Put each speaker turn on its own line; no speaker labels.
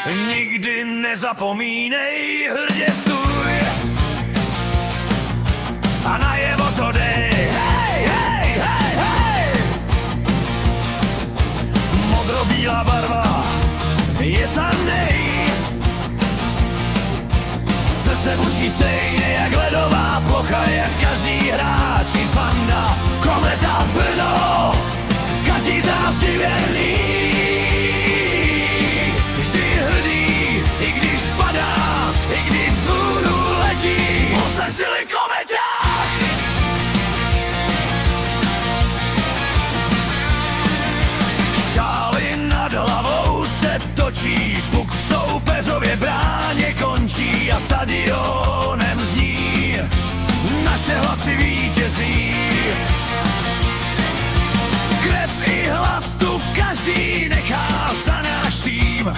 Nikdy nezapomínej, hrdě stůj a najevo to dej. Hej, hej, hej, hej. Modrobílá barva je ta nej. Srdce buší stejně jak ledová plocha, jak každý hráč i fanda. Kometa Brno, každý z nás ti věrný. Vždy hrdý, i když padá, i když vzhůru letí. Postaň sily kometa! Šály nad hlavou se točí, puk v soupeřově bráně končí a stadionem zní naše hlasy vítězný. Krev i hlas tu každý nechá za náš tým.